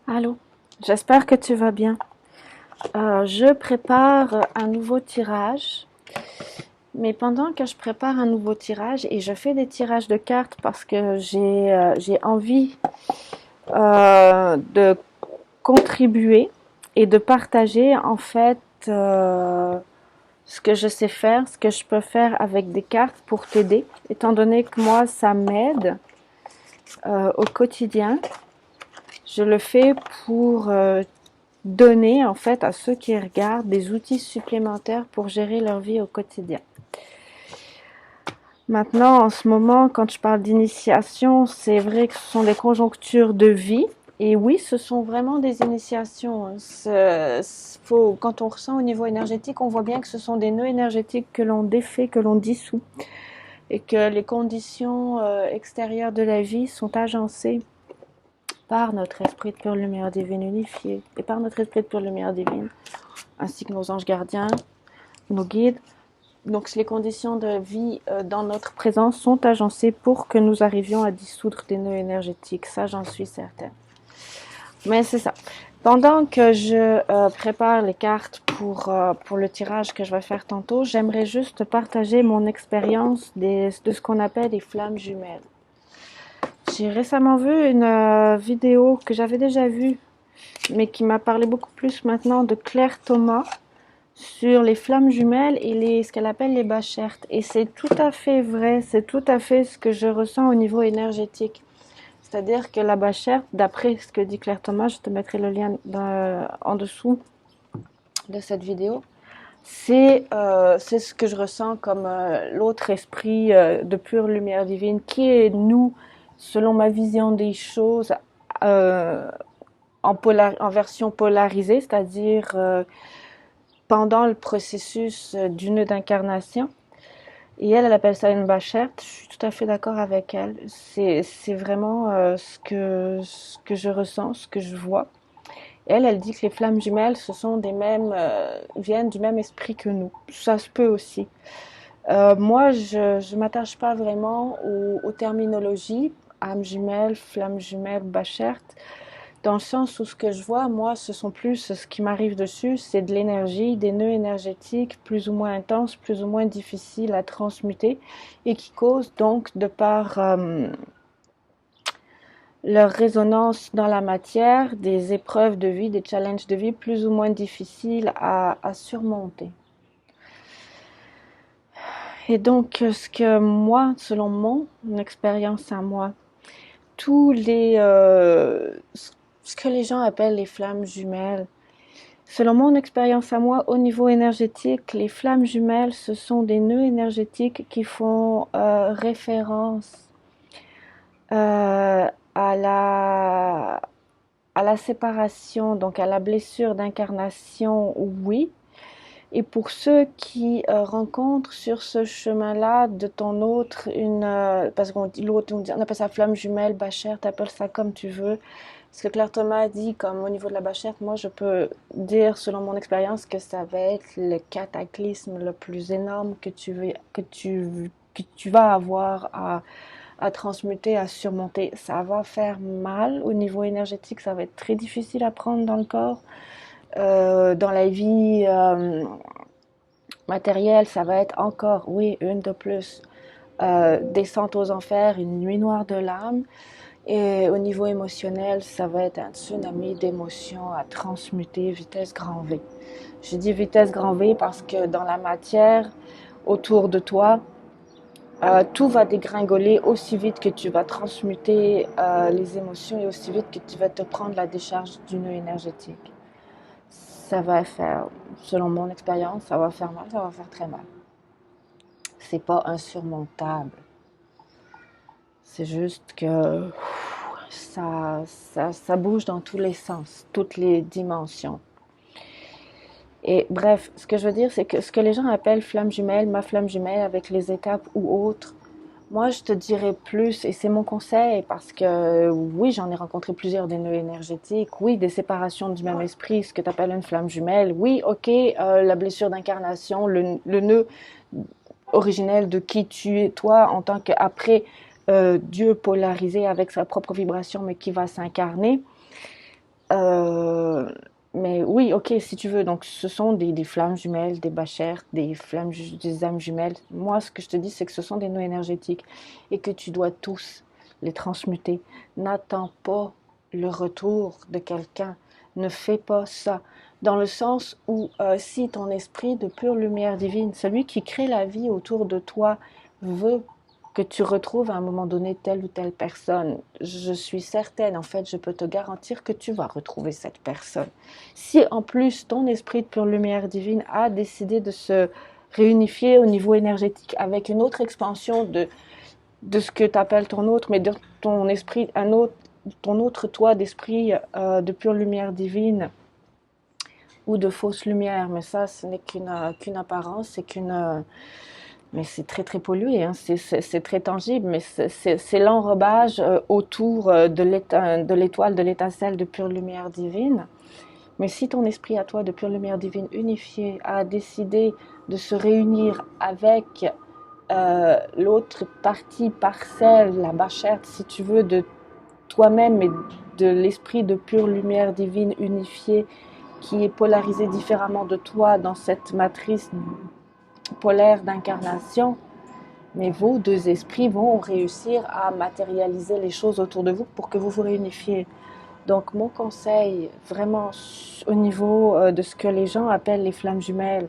Allô, j'espère que tu vas bien. Je prépare un nouveau tirage, mais pendant que je prépare un nouveau tirage et je fais des tirages de cartes parce que j'ai envie de contribuer et de partager en fait ce que je sais faire, ce que je peux faire avec des cartes pour t'aider, étant donné que moi ça m'aide au quotidien. Je le fais pour donner en fait à ceux qui regardent des outils supplémentaires pour gérer leur vie au quotidien. Maintenant, en ce moment, quand je parle d'initiation, c'est vrai que ce sont des conjonctures de vie. Et oui, ce sont vraiment des initiations. Quand on ressent au niveau énergétique, on voit bien que ce sont des nœuds énergétiques que l'on défait, que l'on dissout. Et que les conditions extérieures de la vie sont agencées par notre esprit de pure lumière divine unifié et par notre esprit de pure lumière divine, ainsi que nos anges gardiens, nos guides. Donc les conditions de vie dans notre présence sont agencées pour que nous arrivions à dissoudre des nœuds énergétiques. Ça, j'en suis certaine. Mais c'est ça. Pendant que je prépare les cartes pour le tirage que je vais faire tantôt, j'aimerais juste partager mon expérience de ce qu'on appelle les flammes jumelles. J'ai récemment vu une vidéo que j'avais déjà vue, mais qui m'a parlé beaucoup plus maintenant, de Claire Thomas, sur les flammes jumelles et ce qu'elle appelle les bachertes. Et c'est tout à fait vrai, c'est tout à fait ce que je ressens au niveau énergétique. C'est-à-dire que la bacherte, d'après ce que dit Claire Thomas, je te mettrai le lien en dessous de cette vidéo, c'est ce que je ressens comme l'autre esprit de pure lumière divine qui est nous, selon ma vision des choses, euh, en version polarisée, c'est-à-dire pendant le processus du nœud d'incarnation. Et elle appelle ça une bacherte. Je suis tout à fait d'accord avec elle. C'est vraiment ce que je ressens, ce que je vois. Elle dit que les flammes jumelles, ce sont viennent du même esprit que nous. Ça se peut aussi. Moi, je m'attache pas vraiment aux terminologies, âme jumelle, flamme jumelle, bacherte, dans le sens où ce que je vois, moi, ce sont plus ce qui m'arrive dessus, c'est de l'énergie, des nœuds énergétiques plus ou moins intenses, plus ou moins difficiles à transmuter et qui causent donc, de par leur résonance dans la matière, des épreuves de vie, des challenges de vie plus ou moins difficiles à surmonter. Et donc, ce que moi, selon mon expérience à moi, ce que les gens appellent les flammes jumelles, selon mon expérience à moi, au niveau énergétique, les flammes jumelles, ce sont des nœuds énergétiques qui font référence à la séparation, donc à la blessure d'incarnation, oui. Et pour ceux qui rencontrent sur ce chemin-là de ton autre, parce qu'on dit l'autre, on appelle ça flamme jumelle, bachère, t'appelles ça comme tu veux. Ce que Claire Thomas a dit, comme au niveau de la bachère, moi je peux dire selon mon expérience que ça va être le cataclysme le plus énorme que tu vas avoir à transmuter, à surmonter. Ça va faire mal au niveau énergétique, ça va être très difficile à prendre dans le corps. Dans la vie matérielle, ça va être encore, oui, une de plus. Descente aux enfers, une nuit noire de l'âme. Et au niveau émotionnel, ça va être un tsunami d'émotions à transmuter vitesse grand V. Je dis vitesse grand V parce que dans la matière, autour de toi, tout va dégringoler aussi vite que tu vas transmuter les émotions et aussi vite que tu vas te prendre la décharge du nœud énergétique. Ça va faire, selon mon expérience, ça va faire mal, ça va faire très mal. C'est pas insurmontable. C'est juste que ça bouge dans tous les sens, toutes les dimensions. Et bref, ce que je veux dire, c'est que ce que les gens appellent flamme jumelle, ma flamme jumelle avec les étapes ou autres, moi je te dirais plus, et c'est mon conseil, parce que oui, j'en ai rencontré plusieurs des nœuds énergétiques, oui, des séparations du même esprit, ce que tu appelles une flamme jumelle, oui, ok, la blessure d'incarnation, le nœud originel de qui tu es toi en tant qu'après Dieu polarisé avec sa propre vibration mais qui va s'incarner. Euh, mais oui, ok, si tu veux. Donc, ce sont des flammes jumelles, des bachères, des âmes jumelles. Moi, ce que je te dis, c'est que ce sont des nœuds énergétiques et que tu dois tous les transmuter. N'attends pas le retour de quelqu'un. Ne fais pas ça. Dans le sens où, si ton esprit de pure lumière divine, celui qui crée la vie autour de toi, veut que tu retrouves à un moment donné telle ou telle personne, je suis certaine, en fait, je peux te garantir que tu vas retrouver cette personne. Si en plus ton esprit de pure lumière divine a décidé de se réunifier au niveau énergétique avec une autre expansion de ce que tu appelles ton autre, mais de ton esprit, ton autre toi d'esprit de pure lumière divine ou de fausse lumière, mais ça, ce n'est qu'une apparence, mais c'est très très pollué, hein. C'est très tangible, mais c'est l'enrobage autour de l'étoile, de l'étincelle de pure lumière divine. Mais si ton esprit à toi de pure lumière divine unifié a décidé de se réunir avec l'autre partie, parcelle, la bachette, si tu veux, de toi-même et de l'esprit de pure lumière divine unifié qui est polarisé différemment de toi dans cette matrice polaire d'incarnation, mais vos deux esprits vont réussir à matérialiser les choses autour de vous pour que vous vous réunifiez. Donc mon conseil, vraiment au niveau de ce que les gens appellent les flammes jumelles,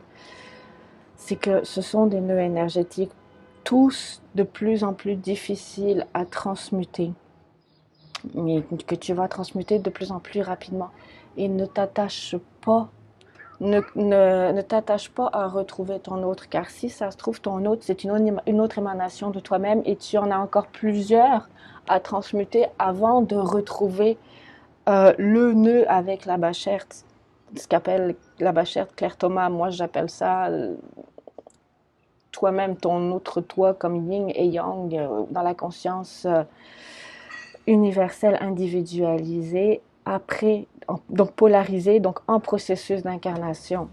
c'est que ce sont des nœuds énergétiques, tous de plus en plus difficiles à transmuter, mais que tu vas transmuter de plus en plus rapidement. Et ne t'attache pas ne t'attache pas à retrouver ton autre, car si ça se trouve, ton autre, c'est une autre émanation de toi-même et tu en as encore plusieurs à transmuter avant de retrouver le nœud avec la bacherte. Ce qu'appelle la bacherte Claire Thomas, moi j'appelle ça toi-même, ton autre toi, comme yin et yang, dans la conscience universelle individualisée, après, donc polarisée, donc en processus d'incarnation.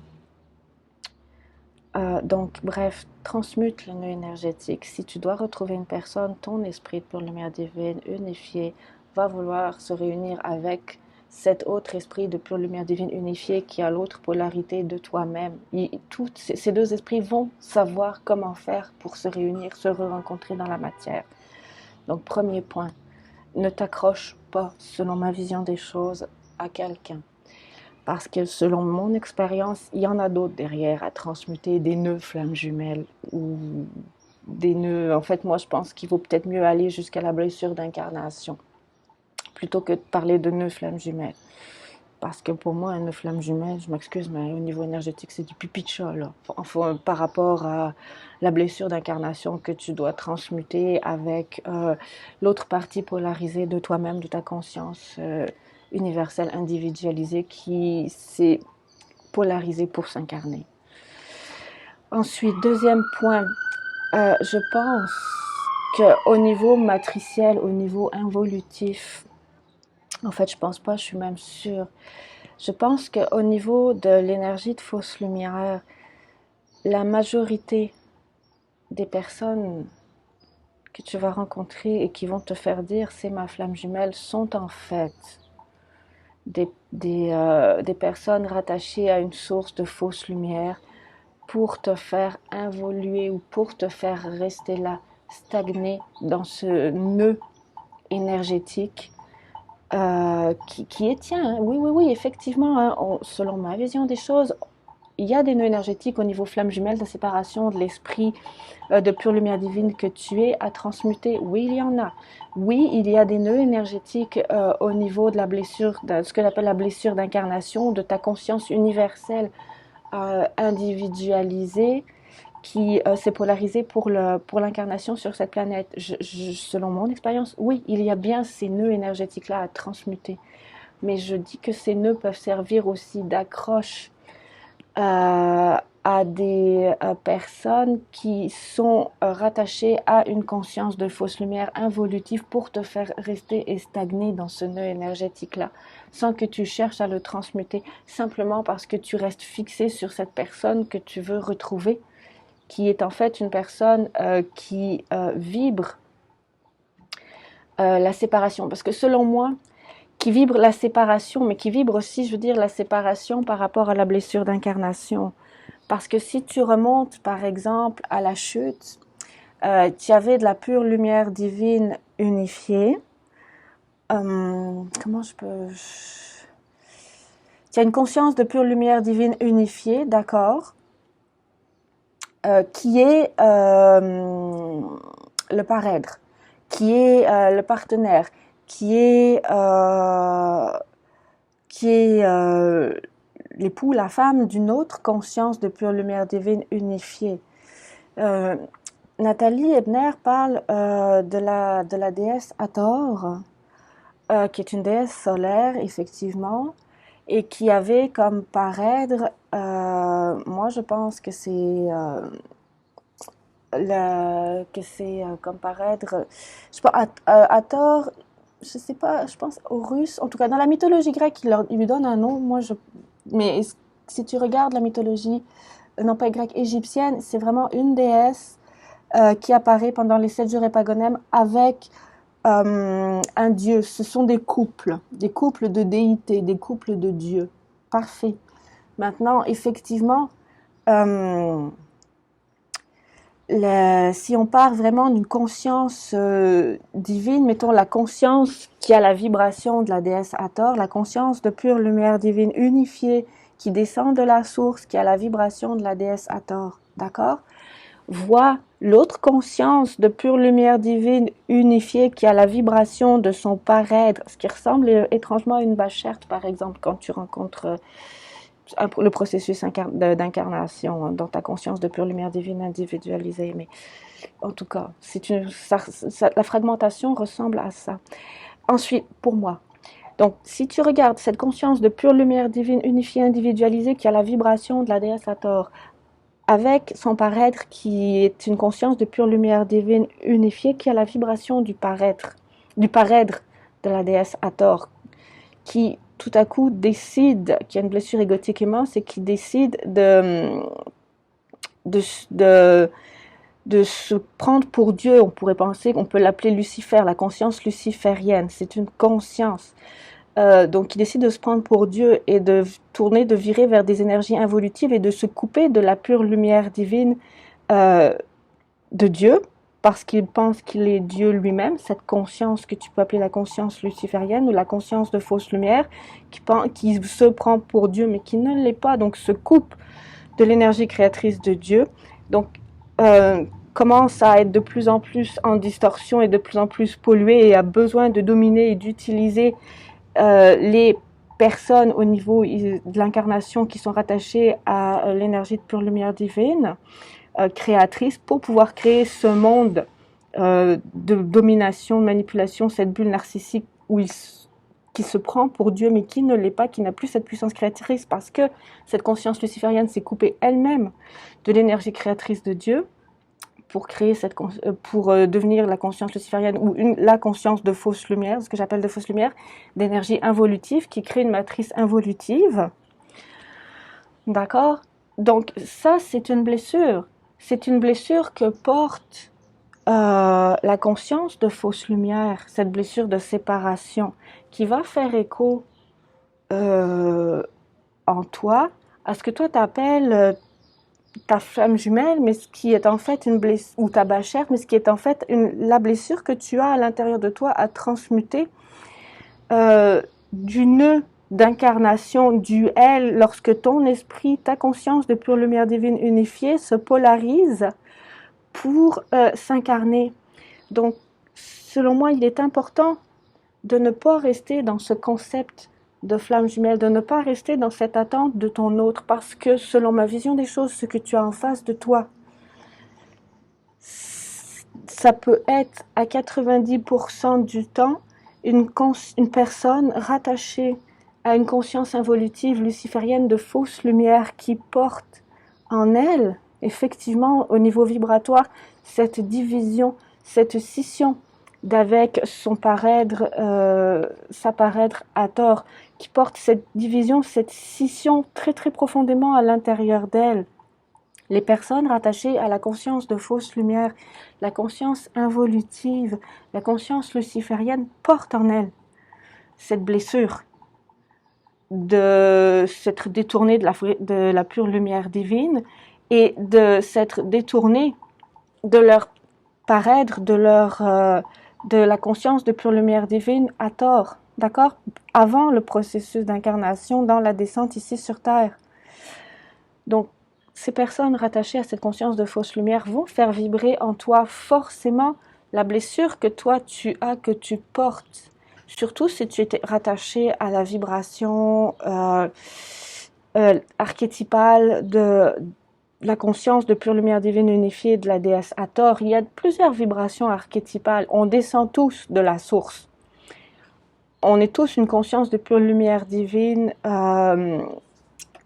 Donc, bref, transmute le nœud énergétique. Si tu dois retrouver une personne, ton esprit de pure lumière divine unifié va vouloir se réunir avec cet autre esprit de pure lumière divine unifié qui a l'autre polarité de toi-même. Tous ces deux esprits vont savoir comment faire pour se réunir, se rencontrer dans la matière. Donc, premier point, ne t'accroche pas, selon ma vision des choses, à quelqu'un. Parce que selon mon expérience, il y en a d'autres derrière à transmuter, des nœuds flammes jumelles ou des nœuds. En fait, moi, je pense qu'il vaut peut-être mieux aller jusqu'à la blessure d'incarnation plutôt que de parler de nœuds flammes jumelles. Parce que pour moi, un nœud flamme jumelle, je m'excuse, mais au niveau énergétique, c'est du pipi de chat, là. Enfin, par rapport à la blessure d'incarnation que tu dois transmuter avec l'autre partie polarisée de toi-même, de ta conscience universelle, individualisée, qui s'est polarisée pour s'incarner. Ensuite, deuxième point, je pense qu'au niveau matriciel, au niveau involutif, en fait, je pense pas, je suis même sûre. Je pense qu'au niveau de l'énergie de fausse lumière, la majorité des personnes que tu vas rencontrer et qui vont te faire dire c'est ma flamme jumelle sont en fait des personnes rattachées à une source de fausse lumière pour te faire évoluer ou pour te faire rester là, stagner dans ce nœud énergétique qui est tien. Hein. Oui, oui, oui, effectivement, hein, selon ma vision des choses, il y a des nœuds énergétiques au niveau flamme jumelle de séparation de l'esprit de pure lumière divine que tu es à transmuter. Oui, il y en a. Oui, il y a des nœuds énergétiques au niveau de la blessure, de ce que j'appelle la blessure d'incarnation, de ta conscience universelle individualisée qui s'est polarisée pour l'incarnation sur cette planète. Selon mon expérience, oui, il y a bien ces nœuds énergétiques-là à transmuter. Mais je dis que ces nœuds peuvent servir aussi d'accroche à des personnes qui sont rattachées à une conscience de fausse lumière involutive pour te faire rester et stagner dans ce nœud énergétique-là, sans que tu cherches à le transmuter, simplement parce que tu restes fixé sur cette personne que tu veux retrouver, qui est en fait une personne qui vibre la séparation. Parce que selon moi, qui vibre la séparation, mais qui vibre aussi, je veux dire, la séparation par rapport à la blessure d'incarnation. Parce que si tu remontes, par exemple, à la chute, tu avais de la pure lumière divine unifiée. Comment je peux... Tu as une conscience de pure lumière divine unifiée, d'accord, qui est le parèdre, qui est le partenaire, qui est l'époux, la femme d'une autre conscience de pure lumière divine unifiée. Nathalie Ebner parle de la déesse Hathor, qui est une déesse solaire, effectivement, et qui avait comme parèdre, moi je pense que c'est comme parèdre, je sais pas, Hathor, je sais pas, je pense aux Russes, en tout cas dans la mythologie grecque, il lui donne un nom, mais si tu regardes la mythologie, non pas grecque, égyptienne, c'est vraiment une déesse qui apparaît pendant les 7 jours épagonèmes avec un dieu. Ce sont des couples de déités, des couples de dieux. Parfait. Maintenant, effectivement, si on part vraiment d'une conscience divine, mettons la conscience qui a la vibration de la déesse Hathor, la conscience de pure lumière divine unifiée qui descend de la source, qui a la vibration de la déesse Hathor, d'accord? Voit l'autre conscience de pure lumière divine unifiée qui a la vibration de son parèdre, ce qui ressemble étrangement à une bacherte, par exemple, quand tu rencontres le processus d'incarnation dans ta conscience de pure lumière divine individualisée. Mais en tout cas, la fragmentation ressemble à ça. Ensuite, pour moi, donc si tu regardes cette conscience de pure lumière divine unifiée individualisée qui a la vibration de la déesse Hathor, avec son parèdre qui est une conscience de pure lumière divine unifiée qui a la vibration du parèdre de la déesse Hathor, qui tout à coup décide, qui a une blessure égotique immense et qui décide de se prendre pour Dieu. On pourrait penser qu'on peut l'appeler Lucifer, la conscience luciférienne. C'est une conscience. Donc qui décide de se prendre pour Dieu et de virer vers des énergies involutives et de se couper de la pure lumière divine de Dieu, parce qu'il pense qu'il est Dieu lui-même, cette conscience que tu peux appeler la conscience luciférienne ou la conscience de fausse lumière, qui se prend pour Dieu mais qui ne l'est pas, donc se coupe de l'énergie créatrice de Dieu, donc commence à être de plus en plus en distorsion et de plus en plus polluée et a besoin de dominer et d'utiliser les personnes au niveau de l'incarnation qui sont rattachées à l'énergie de pure lumière divine, créatrice, pour pouvoir créer ce monde de domination, de manipulation, cette bulle narcissique qui se prend pour Dieu mais qui ne l'est pas, qui n'a plus cette puissance créatrice parce que cette conscience luciférienne s'est coupée elle-même de l'énergie créatrice de Dieu pour créer pour devenir la conscience luciférienne ou la conscience de fausse lumière, ce que j'appelle de fausse lumière, d'énergie involutive qui crée une matrice involutive. D'accord? Donc ça, c'est une blessure. C'est une blessure que porte la conscience de fausse lumière, cette blessure de séparation qui va faire écho en toi à ce que toi t'appelles ta flamme jumelle, mais ce qui est en fait une blessure, ou ta bachère, mais ce qui est en fait la blessure que tu as à l'intérieur de toi à transmuter du nœud d'incarnation du elle lorsque ton esprit, ta conscience de pure lumière divine unifiée se polarise pour s'incarner. Donc, selon moi, il est important de ne pas rester dans ce concept de flamme jumelle, de ne pas rester dans cette attente de ton autre, parce que selon ma vision des choses, ce que tu as en face de toi, ça peut être à 90% du temps une personne rattachée à une conscience involutive luciférienne de fausse lumière qui porte en elle, effectivement, au niveau vibratoire, cette division, cette scission d'avec son parèdre, sa parèdre Hathor, qui porte cette division, cette scission très très profondément à l'intérieur d'elle. Les personnes rattachées à la conscience de fausse lumière, la conscience involutive, la conscience luciférienne portent en elles cette blessure de s'être détourné de la pure lumière divine et de s'être détourné de leur paraître, de la conscience de pure lumière divine à tort, d'accord? Avant le processus d'incarnation dans la descente ici sur Terre. Donc, ces personnes rattachées à cette conscience de fausse lumière vont faire vibrer en toi forcément la blessure que toi tu as, que tu portes. Surtout si tu étais rattaché à la vibration archétypale de la conscience de pure lumière divine unifiée de la déesse Hathor. Il y a plusieurs vibrations archétypales. On descend tous de la source. On est tous une conscience de pure lumière divine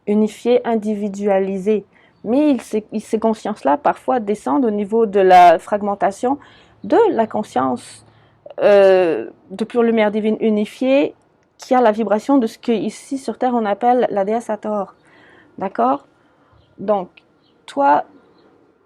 unifiée, individualisée. Mais ces consciences-là, parfois, descendent au niveau de la fragmentation de la conscience de pure lumière divine unifiée qui a la vibration de ce qu'ici sur Terre on appelle la déesse Hathor. D'accord? Donc, toi,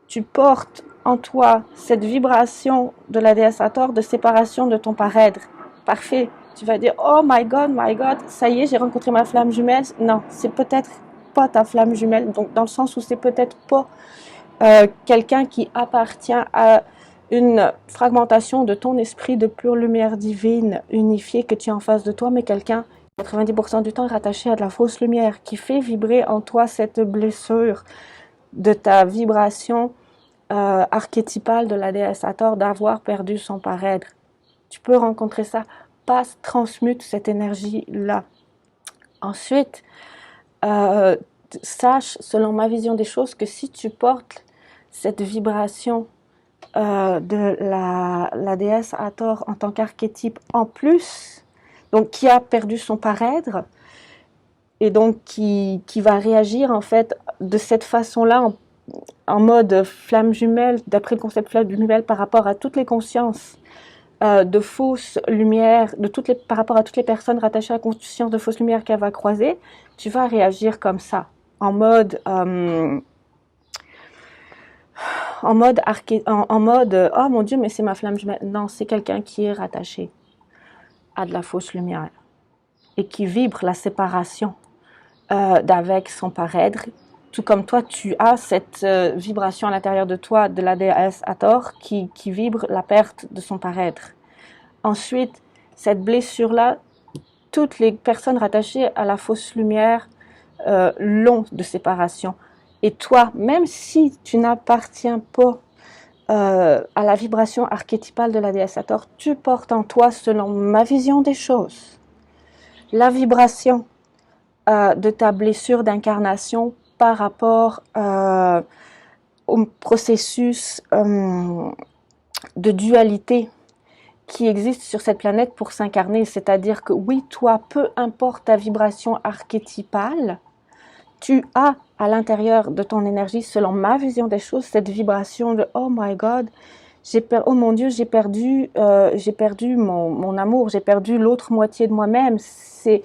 tu portes en toi cette vibration de la déesse Hathor de séparation de ton paraître. Parfait. Tu vas dire, oh my God, ça y est, j'ai rencontré ma flamme jumelle. Non, c'est peut-être pas ta flamme jumelle, donc dans le sens où c'est peut-être pas quelqu'un qui appartient à une fragmentation de ton esprit de pure lumière divine unifiée que tu as en face de toi, mais quelqu'un 90% du temps rattaché à de la fausse lumière qui fait vibrer en toi cette blessure de ta vibration archétypale de la déesse Hathor d'avoir perdu son paraître. Tu peux rencontrer ça. Passe, transmute cette énergie-là. Ensuite, sache, selon ma vision des choses, que si tu portes cette vibration de la déesse Hathor en tant qu'archétype en plus, donc qui a perdu son paraître, et donc qui va réagir en fait de cette façon-là, en mode flamme jumelle, d'après le concept flamme jumelle par rapport à toutes les consciences de fausse lumière, par rapport à toutes les personnes rattachées à la conscience de fausse lumière qu'elle va croiser, tu vas réagir comme ça, en mode oh mon Dieu, mais c'est ma flamme jumelle. Non, c'est quelqu'un qui est rattaché à de la fausse lumière et qui vibre la séparation d'avec son paraître, tout comme toi tu as cette vibration à l'intérieur de toi de la déesse Hathor qui vibre la perte de son paraître. Ensuite, cette blessure-là, toutes les personnes rattachées à la fausse lumière l'ont de séparation. Et toi, même si tu n'appartiens pas à la vibration archétypale de la déesse Hathor, tu portes en toi, selon ma vision des choses, la vibration de ta blessure d'incarnation par rapport au processus de dualité qui existe sur cette planète pour s'incarner. C'est-à-dire que oui, toi, peu importe ta vibration archétypale, tu as à l'intérieur de ton énergie, selon ma vision des choses, cette vibration de oh my God, oh mon Dieu, j'ai perdu mon amour, j'ai perdu l'autre moitié de moi-même. C'est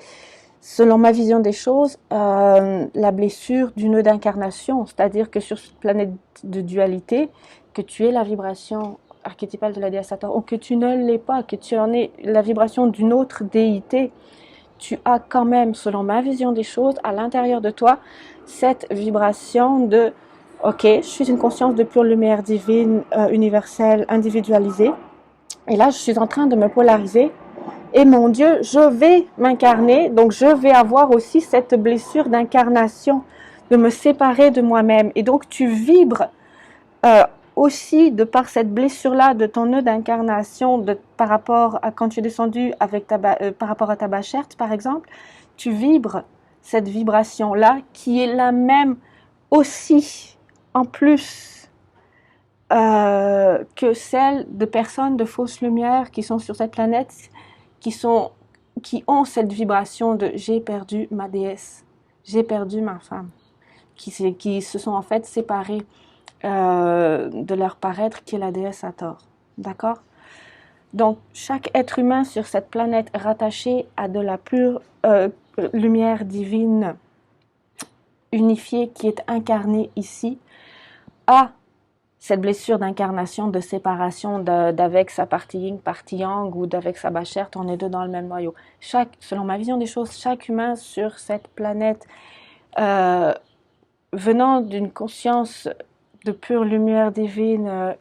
selon ma vision des choses, la blessure du nœud d'incarnation, c'est-à-dire que sur cette planète de dualité, que tu es la vibration archétypale de la déesse Hathor, ou que tu ne l'es pas, que tu en es la vibration d'une autre déité, tu as quand même, selon ma vision des choses, à l'intérieur de toi, cette vibration de « Ok, je suis une conscience de pure lumière divine, universelle, individualisée, et là, je suis en train de me polariser, et mon Dieu, je vais m'incarner, donc je vais avoir aussi cette blessure d'incarnation, de me séparer de moi-même. Et donc tu vibres aussi de par cette blessure-là de ton nœud d'incarnation, par rapport à quand tu es descendu avec par rapport à ta bacherte, par exemple, tu vibres cette vibration-là qui est la même aussi, en plus, que celle de personnes de fausse lumière qui sont sur cette planète, qui ont cette vibration de j'ai perdu ma déesse, j'ai perdu ma femme, qui se sont en fait séparés de leur paraître qui est la déesse Hathor. D'accord? Donc chaque être humain sur cette planète rattaché à de la pure lumière divine unifiée qui est incarnée ici a cette blessure d'incarnation, de séparation d'avec sa partie yin, partie yang, ou d'avec sa bachère, on est deux dans le même noyau. Selon ma vision des choses, chaque humain sur cette planète, venant d'une conscience de pure lumière divine,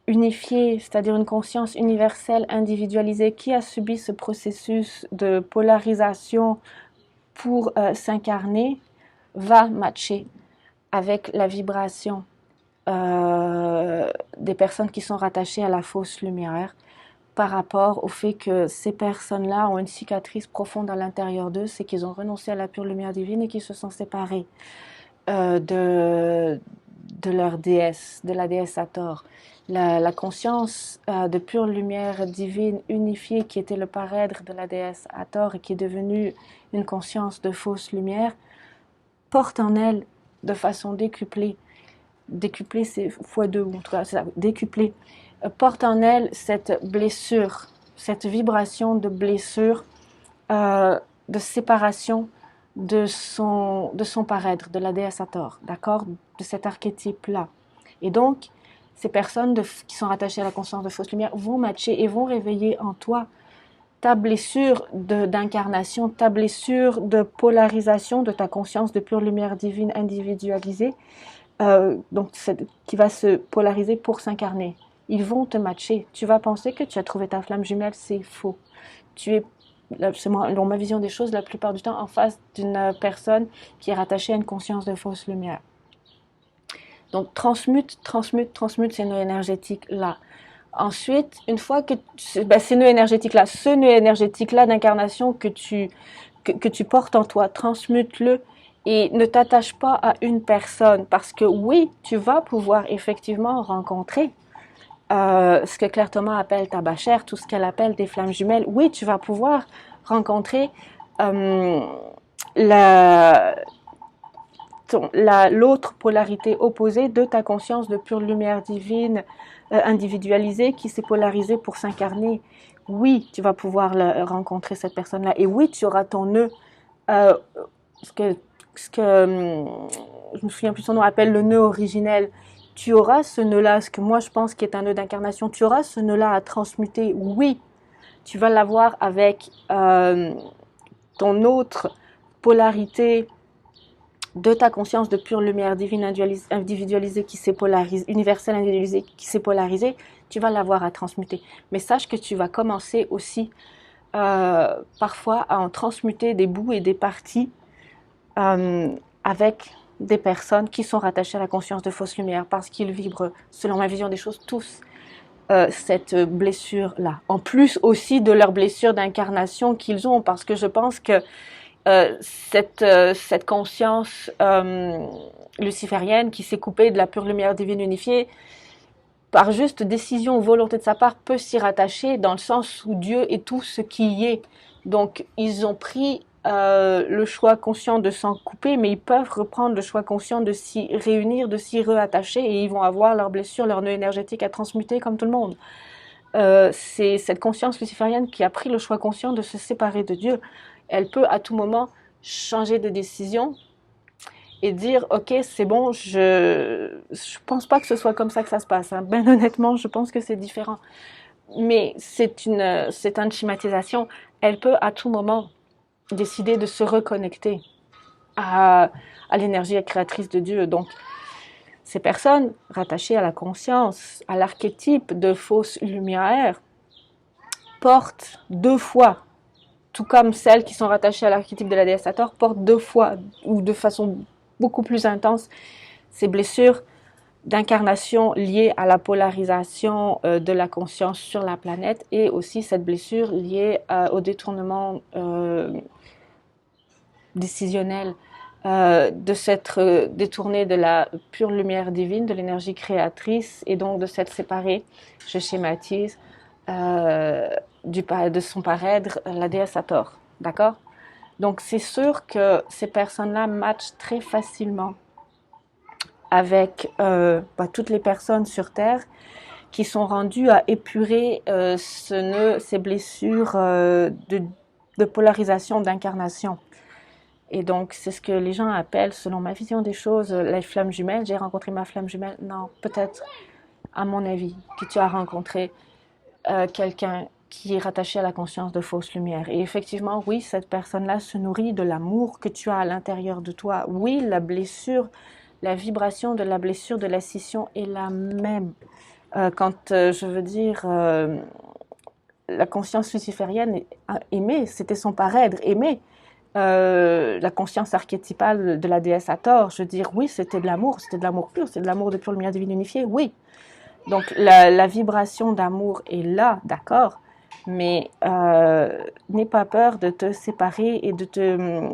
unifiée, c'est-à-dire une conscience universelle, individualisée, qui a subi ce processus de polarisation pour s'incarner, va matcher avec la vibration des personnes qui sont rattachées à la fausse lumière, par rapport au fait que ces personnes-là ont une cicatrice profonde à l'intérieur d'eux, c'est qu'ils ont renoncé à la pure lumière divine et qu'ils se sont séparés de leur déesse, de la déesse Hathor. La conscience de pure lumière divine unifiée qui était le parèdre de la déesse Hathor et qui est devenue une conscience de fausse lumière, porte en elle de façon décuplée c'est x2, ou en tout cas, c'est ça, décuplée, porte en elle cette blessure, cette vibration de blessure, de séparation de son parèdre, de la déesse Hathor, d'accord, de cet archétype-là. Et donc, ces personnes qui sont rattachées à la conscience de fausse lumière vont matcher et vont réveiller en toi ta blessure d'incarnation, ta blessure de polarisation de ta conscience de pure lumière divine individualisée, donc qui va se polariser pour s'incarner. Ils vont te matcher. Tu vas penser que tu as trouvé ta flamme jumelle, c'est faux. Tu es, dans ma vision des choses, la plupart du temps en face d'une personne qui est rattachée à une conscience de fausse lumière. Donc transmute ces nœuds énergétiques-là. Ensuite, une fois que ces nœuds énergétiques-là, ce nœud énergétique-là d'incarnation que tu portes en toi, transmute-le. Et ne t'attache pas à une personne, parce que oui, tu vas pouvoir effectivement rencontrer ce que Claire Thomas appelle ta bachère, tout ce qu'elle appelle des flammes jumelles. Oui, tu vas pouvoir rencontrer l'autre polarité opposée de ta conscience de pure lumière divine individualisée qui s'est polarisée pour s'incarner. Oui, tu vas pouvoir rencontrer cette personne-là. Et oui, tu auras ton nœud, ce que je me souviens plus son nom, appelle le nœud originel. Tu auras ce nœud-là, ce que moi je pense qui est un nœud d'incarnation, tu auras ce nœud-là à transmuter. Oui, tu vas l'avoir avec ton autre polarité de ta conscience de pure lumière divine individualisée qui s'est polarisée, universelle individualisée qui s'est polarisée, tu vas l'avoir à transmuter. Mais sache que tu vas commencer aussi parfois à en transmuter des bouts et des parties avec des personnes qui sont rattachées à la conscience de fausse lumière parce qu'ils vibrent, selon ma vision des choses, tous cette blessure-là. En plus aussi de leur blessure d'incarnation qu'ils ont, parce que je pense que cette conscience luciférienne qui s'est coupée de la pure lumière divine unifiée, par juste décision ou volonté de sa part, peut s'y rattacher dans le sens où Dieu est tout ce qui y est. Donc, ils ont pris le choix conscient de s'en couper, mais ils peuvent reprendre le choix conscient de s'y réunir, de s'y reattacher, et ils vont avoir leurs blessures, leurs nœuds énergétiques à transmuter comme tout le monde. C'est cette conscience luciférienne qui a pris le choix conscient de se séparer de Dieu. Elle peut à tout moment changer de décision et dire ok, c'est bon, je pense pas que ce soit comme ça que ça se passe, hein. Ben honnêtement, je pense que c'est différent. Mais c'est une schématisation. Elle peut à tout moment décider de se reconnecter à l'énergie créatrice de Dieu. Donc, ces personnes rattachées à la conscience, à l'archétype de fausse lumière, portent deux fois, tout comme celles qui sont rattachées à l'archétype de la déesse Hathor, portent deux fois, ou de façon beaucoup plus intense, ces blessures d'incarnation liées à la polarisation de la conscience sur la planète, et aussi cette blessure liée au détournement décisionnel de s'être détourné de la pure lumière divine, de l'énergie créatrice, et donc de s'être séparé, je schématise, de son parèdre, la déesse Hathor. D'accord? Donc c'est sûr que ces personnes-là matchent très facilement avec toutes les personnes sur Terre qui sont rendues à épurer ces blessures de polarisation, d'incarnation. Et donc, c'est ce que les gens appellent, selon ma vision des choses, les flammes jumelles. J'ai rencontré ma flamme jumelle. Non, peut-être, à mon avis, que tu as rencontré quelqu'un qui est rattaché à la conscience de fausse lumière. Et effectivement, oui, cette personne-là se nourrit de l'amour que tu as à l'intérieur de toi. Oui, la blessure, la vibration de la blessure de la scission est la même. Je veux dire, la conscience luciférienne aimait, c'était son parèdre, aimait. La conscience archétypale de la déesse Hathor, je veux dire, oui, c'était de l'amour pur, c'était de l'amour de pure lumière divine unifiée, oui. Donc la vibration d'amour est là, d'accord, mais n'aie pas peur de te séparer et de te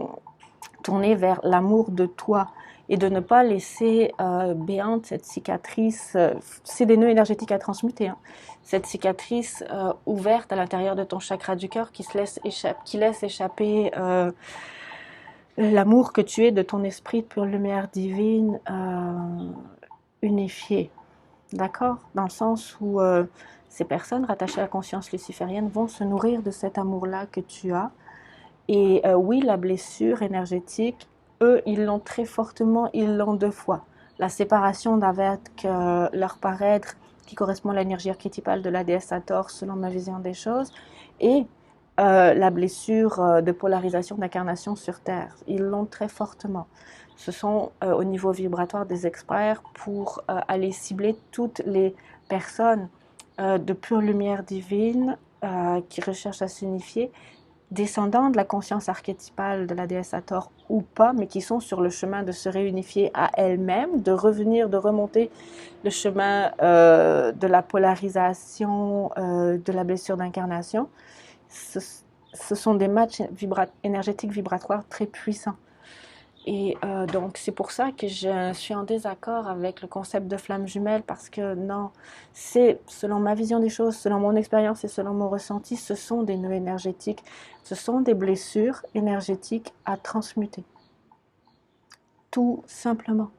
tourner vers l'amour de toi et de ne pas laisser béante cette cicatrice. C'est des nœuds énergétiques à transmuter. Hein. Cette cicatrice ouverte à l'intérieur de ton chakra du cœur qui laisse échapper l'amour que tu es de ton esprit de pure lumière divine unifié. D'accord? Dans le sens où ces personnes rattachées à la conscience luciférienne vont se nourrir de cet amour-là que tu as. Et oui, la blessure énergétique, eux, ils l'ont très fortement, ils l'ont deux fois. La séparation d'avec leur parèdre, qui correspond à l'énergie archétypale de la déesse Hathor, selon ma vision des choses, et la blessure de polarisation d'incarnation sur Terre. Ils l'ont très fortement. Ce sont au niveau vibratoire des experts pour aller cibler toutes les personnes de pure lumière divine qui recherchent à s'unifier, descendants de la conscience archétypale de la déesse Hathor ou pas, mais qui sont sur le chemin de se réunifier à elles-mêmes, de revenir, de remonter le chemin de la polarisation, de la blessure d'incarnation. Ce sont des matchs énergétiques vibratoires très puissants. Et donc, c'est pour ça que je suis en désaccord avec le concept de flamme jumelle, parce que non, c'est, selon ma vision des choses, selon mon expérience et selon mon ressenti, ce sont des nœuds énergétiques, ce sont des blessures énergétiques à transmuter. Tout simplement.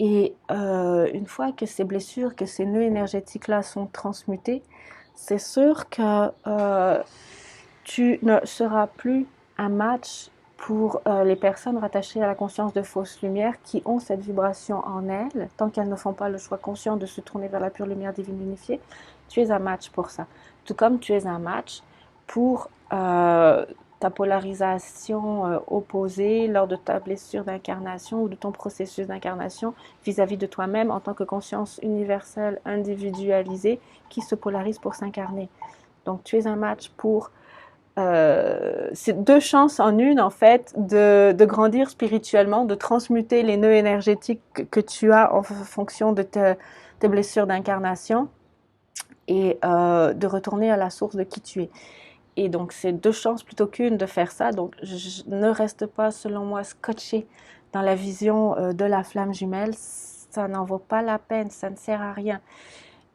Et une fois que ces blessures, que ces nœuds énergétiques-là sont transmutés, c'est sûr que tu ne seras plus un match pour les personnes rattachées à la conscience de fausse lumière qui ont cette vibration en elles, tant qu'elles ne font pas le choix conscient de se tourner vers la pure lumière divine unifiée, tu es un match pour ça. Tout comme tu es un match pour ta polarisation opposée lors de ta blessure d'incarnation ou de ton processus d'incarnation vis-à-vis de toi-même en tant que conscience universelle, individualisée, qui se polarise pour s'incarner. Donc tu es un match pour c'est deux chances en une, en fait, de grandir spirituellement, de transmuter les nœuds énergétiques que tu as en fonction de tes blessures d'incarnation et de retourner à la source de qui tu es. Et donc, c'est deux chances plutôt qu'une de faire ça. Donc, ne reste pas, selon moi, scotché dans la vision de la flamme jumelle. Ça n'en vaut pas la peine, ça ne sert à rien.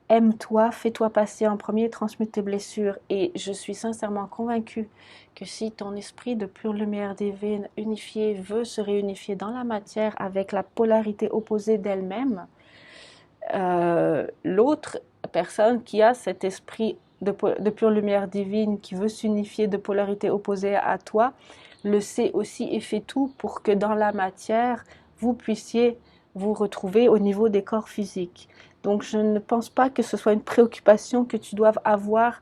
Aime-toi, fais-toi passer en premier, transmute tes blessures. Et je suis sincèrement convaincue que si ton esprit de pure lumière divine unifié veut se réunifier dans la matière avec la polarité opposée d'elle-même, l'autre personne qui a cet esprit de pure lumière divine qui veut s'unifier de polarité opposée à toi, le sait aussi et fait tout pour que dans la matière, vous puissiez vous retrouver au niveau des corps physiques. Donc je ne pense pas que ce soit une préoccupation que tu doives avoir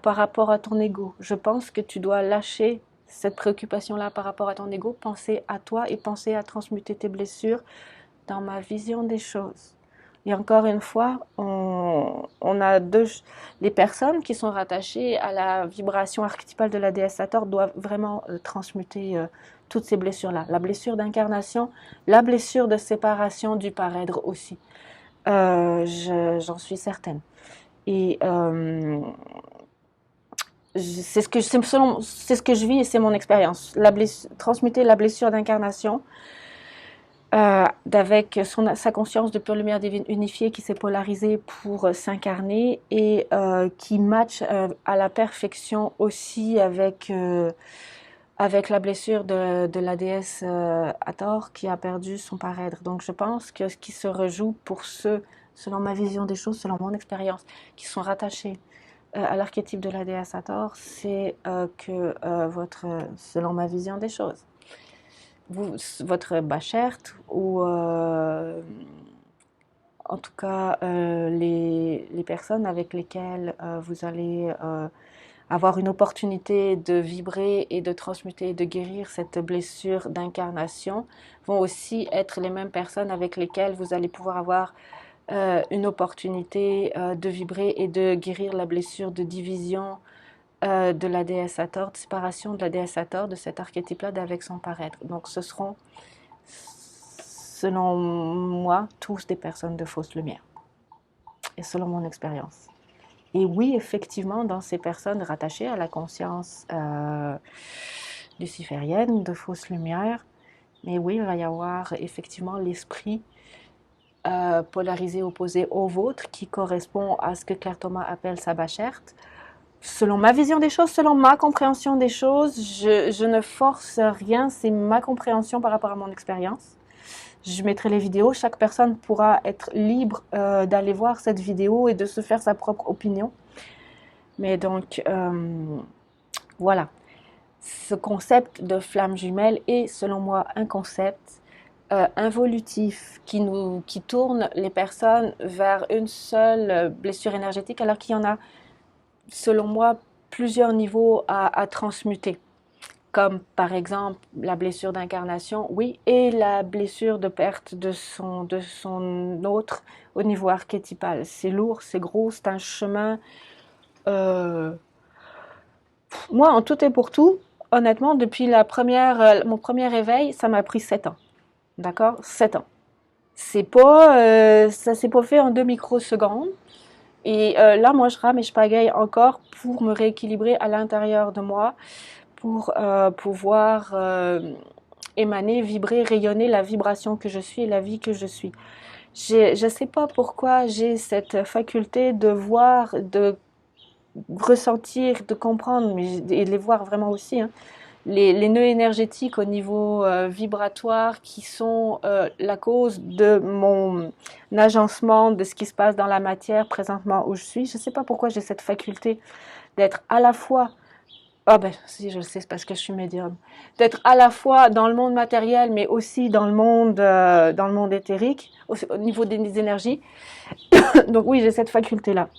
par rapport à ton ego. Je pense que tu dois lâcher cette préoccupation-là par rapport à ton ego, penser à toi et penser à transmuter tes blessures dans ma vision des choses. Et encore une fois, on a les personnes qui sont rattachées à la vibration archétypale de la déesse Hathor doivent vraiment transmuter toutes ces blessures-là. La blessure d'incarnation, la blessure de séparation du parèdre aussi. J'en suis certaine. Et c'est ce que je vis et c'est mon expérience. Transmuter la blessure d'incarnation avec sa conscience de pure lumière divine unifiée qui s'est polarisée pour s'incarner et qui match à la perfection aussi avec la blessure de la déesse Hathor qui a perdu son parèdre. Donc je pense que ce qui se rejoue pour ceux, selon ma vision des choses, selon mon expérience, qui sont rattachés à l'archétype de la déesse Hathor, c'est que selon ma vision des choses, votre Bachert ou en tout cas les personnes avec lesquelles vous allez avoir une opportunité de vibrer et de transmuter et de guérir cette blessure d'incarnation vont aussi être les mêmes personnes avec lesquelles vous allez pouvoir avoir une opportunité de vibrer et de guérir la blessure de division de la déesse Hathor, de séparation de la déesse Hathor, de cet archétype-là d'avec son paraître. Donc ce seront, selon moi, tous des personnes de fausse lumière, et selon mon expérience. Et oui, effectivement, dans ces personnes rattachées à la conscience luciférienne de fausse lumière, mais oui, il va y avoir effectivement l'esprit polarisé opposé au vôtre qui correspond à ce que Claire Thomas appelle sa bacherte. Selon ma vision des choses, selon ma compréhension des choses, je ne force rien, c'est ma compréhension par rapport à mon expérience. Je mettrai les vidéos, chaque personne pourra être libre d'aller voir cette vidéo et de se faire sa propre opinion. Mais donc, voilà. Ce concept de flamme jumelle est, selon moi, un concept involutif qui tourne les personnes vers une seule blessure énergétique, alors qu'il y en a, selon moi, plusieurs niveaux à transmuter. Comme par exemple la blessure d'incarnation, oui, et la blessure de perte de son autre au niveau archétypal. C'est lourd, c'est gros, c'est un chemin. Moi, en tout et pour tout, honnêtement, depuis mon premier réveil, ça m'a pris 7 ans. D'accord? 7 ans. Ça s'est pas fait en 2 microsecondes. Et là, moi, je rame et je pagaille encore pour me rééquilibrer à l'intérieur de moi, pour pouvoir émaner, vibrer, rayonner la vibration que je suis et la vie que je suis. Je sais pas pourquoi j'ai cette faculté de voir, de ressentir, de comprendre, mais et de les voir vraiment aussi, hein, les nœuds énergétiques au niveau vibratoire qui sont la cause de mon agencement, de ce qui se passe dans la matière présentement où je suis. Je ne sais pas pourquoi j'ai cette faculté d'être à la fois, ah ben si je le sais, c'est parce que je suis médium, d'être à la fois dans le monde matériel mais aussi dans le monde éthérique, au niveau des énergies. Donc oui, j'ai cette faculté-là.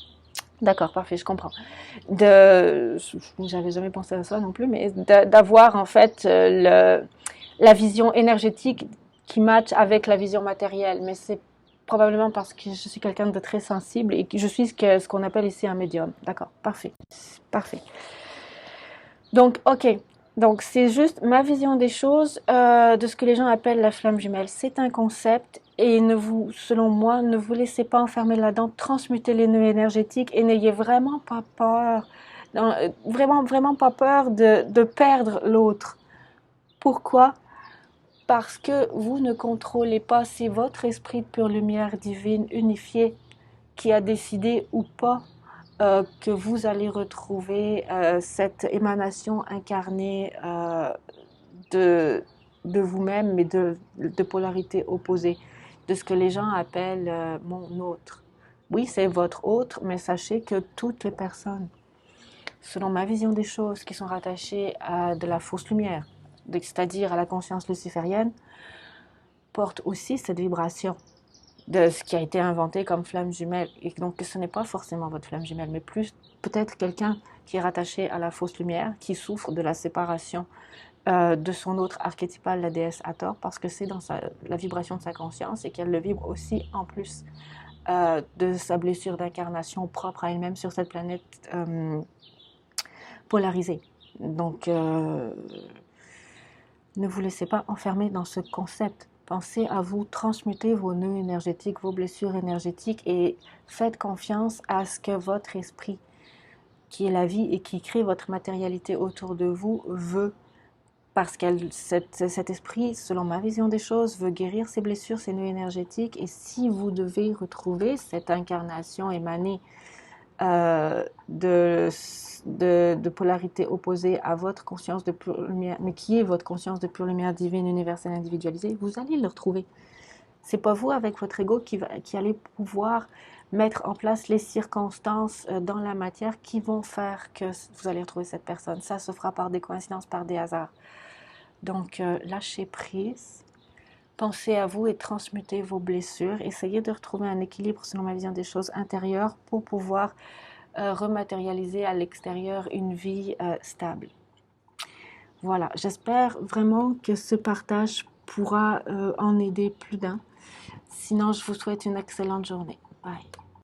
D'accord, parfait, je comprends. J'avais jamais pensé à ça non plus, mais d'avoir en fait la vision énergétique qui matche avec la vision matérielle. Mais c'est probablement parce que je suis quelqu'un de très sensible et que je suis ce qu'on appelle ici un médium. D'accord, parfait, parfait. Donc, ok. Donc, c'est juste ma vision des choses, de ce que les gens appellent la flamme jumelle. C'est un concept et selon moi, ne vous laissez pas enfermer là-dedans. Transmutez les nœuds énergétiques et n'ayez vraiment pas peur, vraiment, vraiment pas peur de perdre l'autre. Pourquoi? Parce que vous ne contrôlez pas, c'est votre esprit de pure lumière divine unifié qui a décidé ou pas que vous allez retrouver cette émanation incarnée de, de vous-même, mais de polarité opposée, de ce que les gens appellent mon autre. Oui, c'est votre autre, mais sachez que toutes les personnes, selon ma vision des choses, qui sont rattachées à de la fausse lumière, c'est-à-dire à la conscience luciférienne, portent aussi cette vibration de ce qui a été inventé comme flamme jumelle. Et donc, ce n'est pas forcément votre flamme jumelle, mais plus peut-être quelqu'un qui est rattaché à la fausse lumière, qui souffre de la séparation de son autre archétypal, la déesse Hathor, parce que c'est dans la vibration de sa conscience et qu'elle le vibre aussi en plus de sa blessure d'incarnation propre à elle-même sur cette planète polarisée. Donc, ne vous laissez pas enfermer dans ce concept. Pensez à vous transmuter vos nœuds énergétiques, vos blessures énergétiques et faites confiance à ce que votre esprit, qui est la vie et qui crée votre matérialité autour de vous, veut. Parce que cet esprit, selon ma vision des choses, veut guérir ses blessures, ses nœuds énergétiques. Et si vous devez retrouver cette incarnation émanée de polarité opposée à votre conscience de pure lumière, mais qui est votre conscience de pure lumière divine, universelle, individualisée, vous allez le retrouver. C'est pas vous avec votre ego qui allez pouvoir mettre en place les circonstances dans la matière qui vont faire que vous allez retrouver cette personne. Ça se fera par des coïncidences, par des hasards. Donc, lâchez prise. Pensez à vous et transmutez vos blessures. Essayez de retrouver un équilibre selon ma vision des choses intérieures pour pouvoir rematérialiser à l'extérieur une vie stable. Voilà, j'espère vraiment que ce partage pourra en aider plus d'un. Sinon, je vous souhaite une excellente journée. Bye.